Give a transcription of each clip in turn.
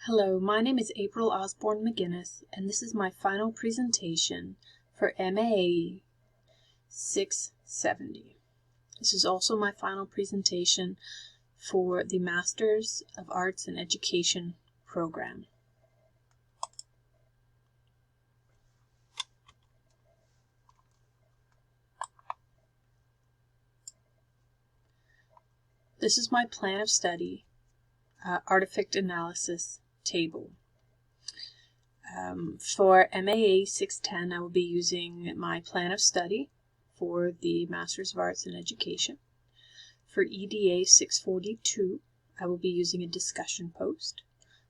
Hello, my name is April Osborne McGinnis, and this is my final presentation for MAE 670. This is also my final presentation for the Masters of Arts in Education program. This is my plan of study, artifact analysis table. For MAE 610, I will be using my plan of study for the Masters of Arts in Education. For EDA 642, I will be using a discussion post.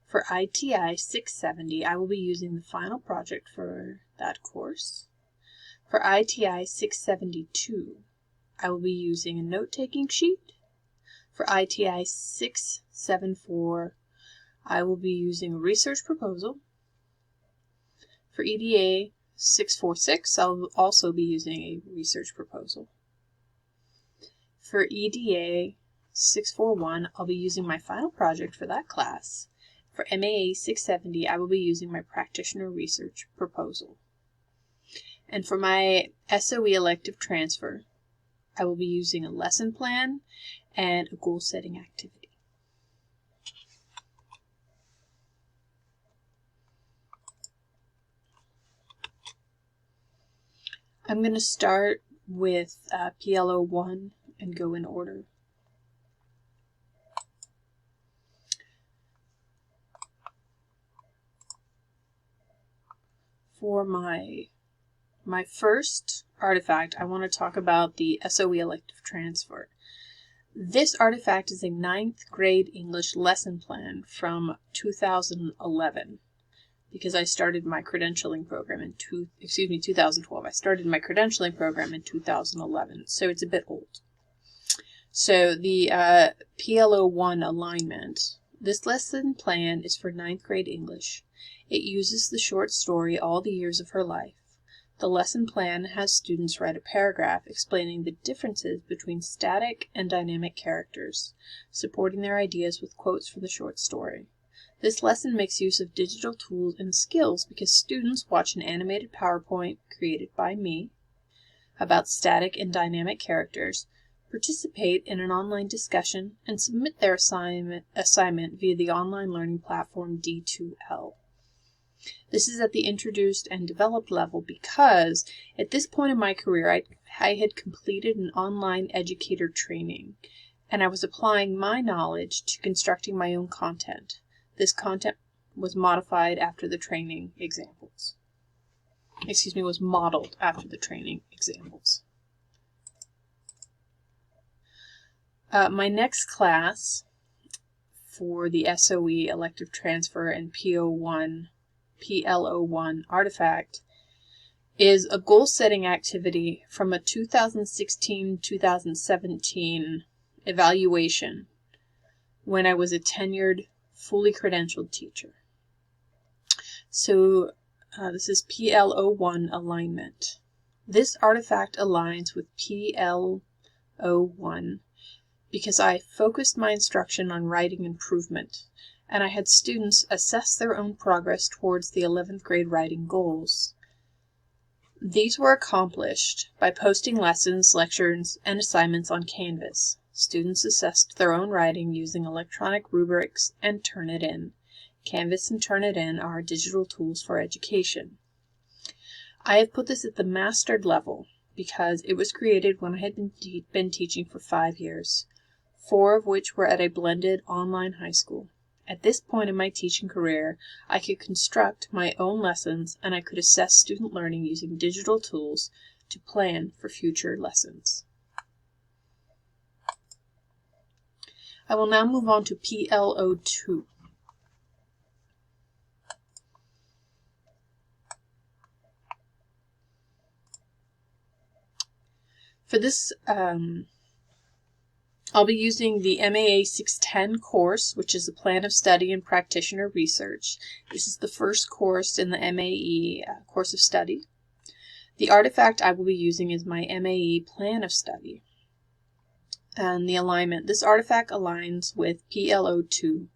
For ITI 670, I will be using the final project for that course. For ITI 672, I will be using a note-taking sheet. For ITI 674, I will be using a research proposal. For EDA 646, I'll also be using a research proposal. For EDA 641, I'll be using my final project for that class. For MAE 670, I will be using my practitioner research proposal. And for my SOE elective transfer, I will be using a lesson plan and a goal-setting activity. I'm going to start with PLO1 and go in order. For my first artifact, I want to talk about the SOE elective transfer. This artifact is a 9th grade English lesson plan from 2011. Because I started my credentialing program in 2012. I started my credentialing program in 2011, so it's a bit old. So the PLO1 alignment, this lesson plan is for 9th grade English. It uses the short story All the Years of Her Life. The lesson plan has students write a paragraph explaining the differences between static and dynamic characters, supporting their ideas with quotes from the short story. This lesson makes use of digital tools and skills because students watch an animated PowerPoint created by me about static and dynamic characters, participate in an online discussion, and submit their assignment via the online learning platform D2L. This is at the introduced and developed level because at this point in my career I had completed an online educator training and I was applying my knowledge to constructing my own content. This content was modified after the training examples. Was modeled after the training examples. My next class for the SOE elective transfer and PLO1 artifact is a goal-setting activity from a 2016-2017 evaluation when I was a tenured fully credentialed teacher. So this is PLO1 alignment. This artifact aligns with PLO1 because I focused my instruction on writing improvement, and I had students assess their own progress towards the 11th grade writing goals. These were accomplished by posting lessons, lectures, and assignments on Canvas. Students assessed their own writing using electronic rubrics and Turnitin. Canvas and Turnitin are digital tools for education. I have put this at the mastered level because it was created when I had been teaching for 5 years, 4 of which were at a blended online high school. At this point in my teaching career, I could construct my own lessons and I could assess student learning using digital tools to plan for future lessons. I will now move on to PLO2. For this, I'll be using the MAE 610 course, which is a plan of study and practitioner research. This is the first course in the MAE course of study. The artifact I will be using is my MAE plan of study. And the alignment. This artifact aligns with PLO2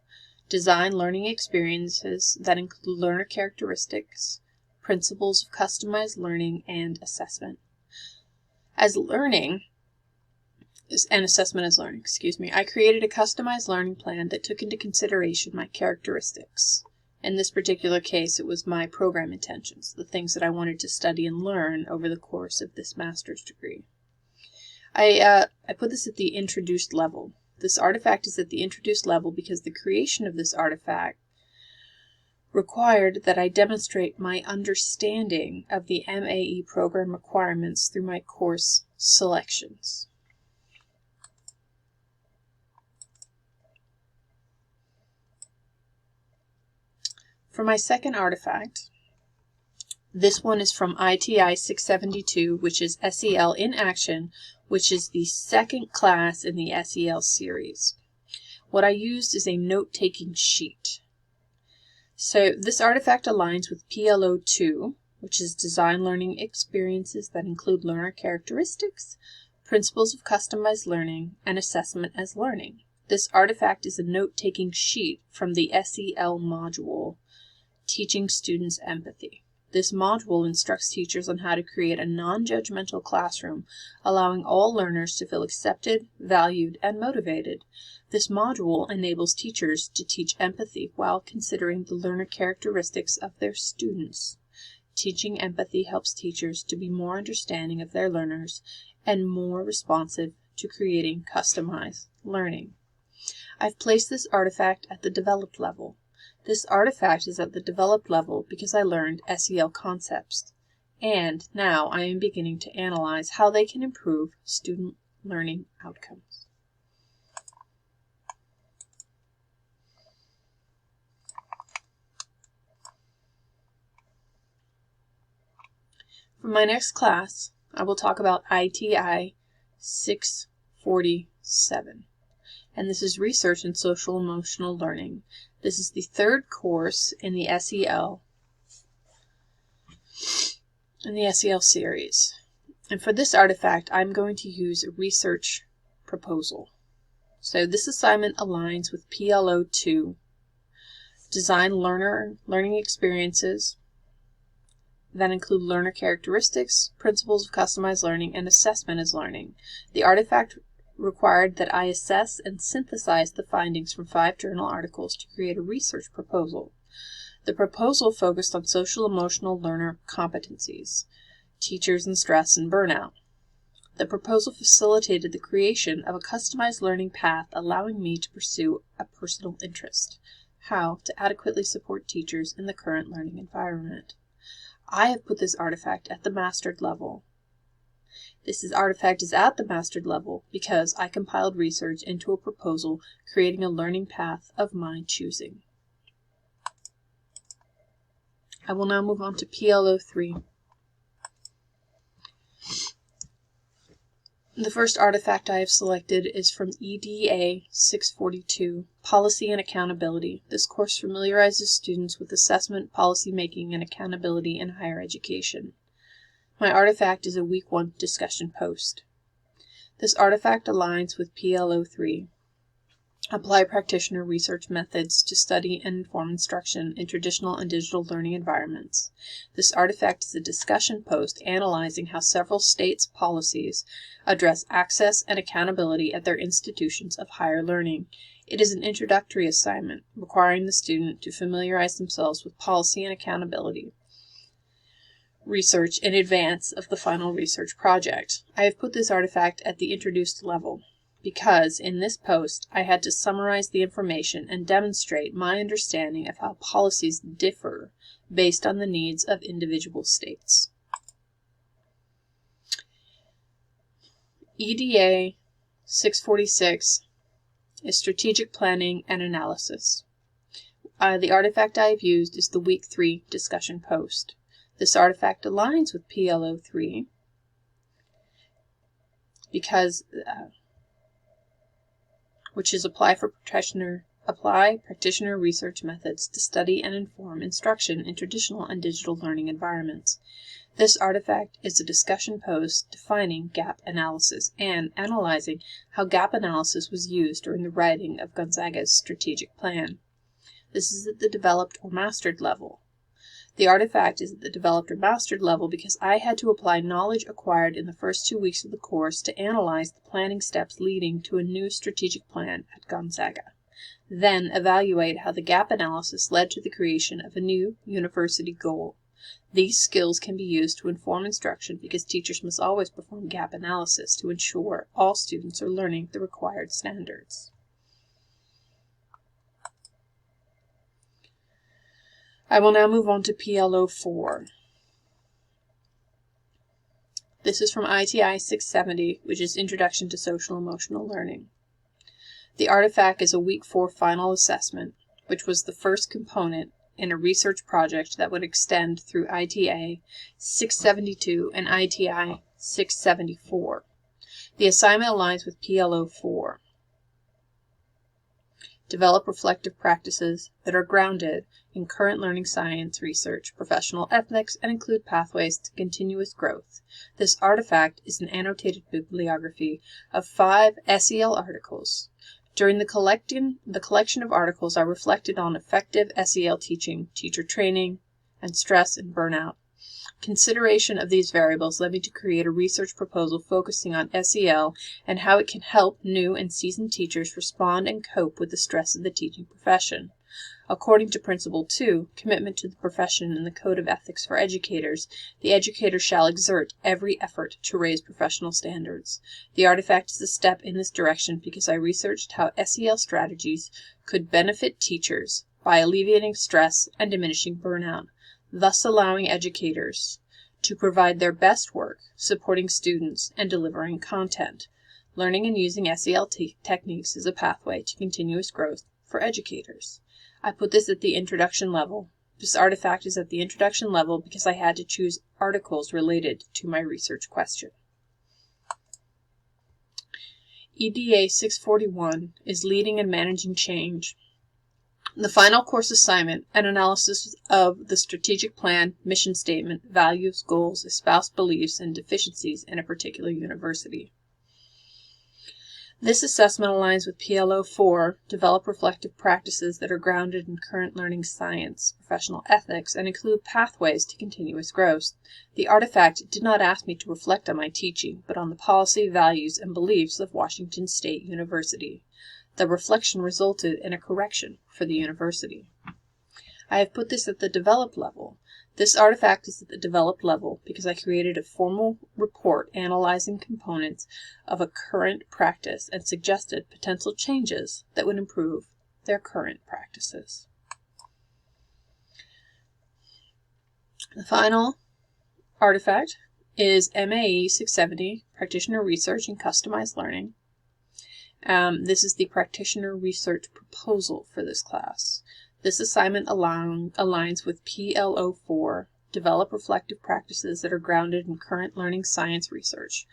design learning experiences that include learner characteristics, principles of customized learning, and assessment. Assessment as learning, I created a customized learning plan that took into consideration my characteristics. In this particular case, it was my program intentions, the things that I wanted to study and learn over the course of this master's degree. I put this at the introduced level. This artifact is at the introduced level because the creation of this artifact required that I demonstrate my understanding of the MAE program requirements through my course selections. For my second artifact, this one is from ITI 672, which is SEL in Action, which is the second class in the SEL series. What I used is a note-taking sheet. So this artifact aligns with PLO2, which is Design Learning Experiences that include learner characteristics, principles of customized learning, and assessment as learning. This artifact is a note-taking sheet from the SEL module, Teaching Students Empathy. This module instructs teachers on how to create a non-judgmental classroom, allowing all learners to feel accepted, valued, and motivated. This module enables teachers to teach empathy while considering the learner characteristics of their students. Teaching empathy helps teachers to be more understanding of their learners and more responsive to creating customized learning. I've placed this artifact at the developed level. This artifact is at the developed level because I learned SEL concepts, and now I am beginning to analyze how they can improve student learning outcomes. For my next class, I will talk about ITI 647, and this is Research in Social Emotional Learning. This is the third course in the SEL series. And for this artifact, I'm going to use a research proposal. So this assignment aligns with PLO2, Design Learning Experiences that include learner characteristics, principles of customized learning, and assessment as learning. The artifact required that I assess and synthesize the findings from 5 journal articles to create a research proposal. The proposal focused on social-emotional learner competencies, teachers and stress and burnout. The proposal facilitated the creation of a customized learning path, allowing me to pursue a personal interest: how to adequately support teachers in the current learning environment. I have put this artifact at the mastered level. This artifact is at the mastered level because I compiled research into a proposal creating a learning path of my choosing. I will now move on to PLO3. The first artifact I have selected is from EDA 642, Policy and Accountability. This course familiarizes students with assessment, policy making, and accountability in higher education. My artifact is a Week 1 discussion post. This artifact aligns with PLO3. Apply practitioner research methods to study and inform instruction in traditional and digital learning environments. This artifact is a discussion post analyzing how several states' policies address access and accountability at their institutions of higher learning. It is an introductory assignment requiring the student to familiarize themselves with policy and accountability research in advance of the final research project. I have put this artifact at the introduced level because in this post I had to summarize the information and demonstrate my understanding of how policies differ based on the needs of individual states. EDA 646 is Strategic Planning and Analysis. The artifact I have used is the Week 3 discussion post. This artifact aligns with PLO3 because which is apply practitioner research methods to study and inform instruction in traditional and digital learning environments. This artifact is a discussion post defining gap analysis and analyzing how gap analysis was used during the writing of Gonzaga's strategic plan. This is at the developed or mastered level. The artifact is at the developed or mastered level because I had to apply knowledge acquired in the first 2 weeks of the course to analyze the planning steps leading to a new strategic plan at Gonzaga. Then evaluate how the gap analysis led to the creation of a new university goal. These skills can be used to inform instruction because teachers must always perform gap analysis to ensure all students are learning the required standards. I will now move on to PLO 4. This is from ITI 670, which is Introduction to Social Emotional Learning. The artifact is a Week 4 final assessment, which was the first component in a research project that would extend through ITA 672 and ITI 674. The assignment aligns with PLO 4. Develop reflective practices that are grounded in current learning science research, professional ethics, and include pathways to continuous growth. This artifact is an annotated bibliography of 5 SEL articles. During the collection of articles, I reflected on effective SEL teaching, teacher training, and stress and burnout. Consideration of these variables led me to create a research proposal focusing on SEL and how it can help new and seasoned teachers respond and cope with the stress of the teaching profession. According to Principle 2, Commitment to the Profession and the Code of Ethics for Educators, the educator shall exert every effort to raise professional standards. The artifact is a step in this direction because I researched how SEL strategies could benefit teachers by alleviating stress and diminishing burnout, thus allowing educators to provide their best work, supporting students and delivering content. Learning and using SEL techniques is a pathway to continuous growth for educators. I put this at the introduction level. This artifact is at the introduction level because I had to choose articles related to my research question. EDA 641 is Leading and Managing Change. The final course assignment, an analysis of the strategic plan, mission statement, values, goals, espoused beliefs, and deficiencies in a particular university. This assessment aligns with PLO 4, develop reflective practices that are grounded in current learning science, professional ethics, and include pathways to continuous growth. The artifact did not ask me to reflect on my teaching, but on the policy, values, and beliefs of Washington State University. The reflection resulted in a correction for the university. I have put this at the developed level. This artifact is at the developed level because I created a formal report analyzing components of a current practice and suggested potential changes that would improve their current practices. The final artifact is MAE 670, Practitioner Research and Customized Learning. This is the practitioner research proposal for this class. This assignment aligns with PLO 4, develop reflective practices that are grounded in current learning science research,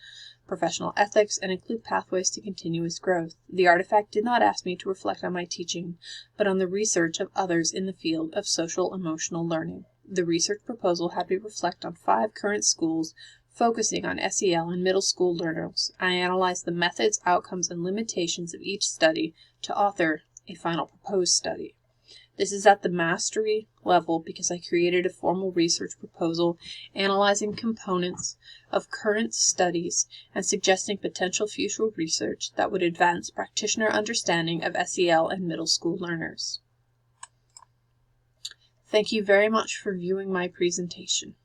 professional ethics, and include pathways to continuous growth. The artifact did not ask me to reflect on my teaching, but on the research of others in the field of social emotional learning. The research proposal had me reflect on 5 current schools focusing on SEL and middle school learners. I analyzed the methods, outcomes, and limitations of each study to author a final proposed study. This is at the mastery level because I created a formal research proposal analyzing components of current studies and suggesting potential future research that would advance practitioner understanding of SEL and middle school learners. Thank you very much for viewing my presentation.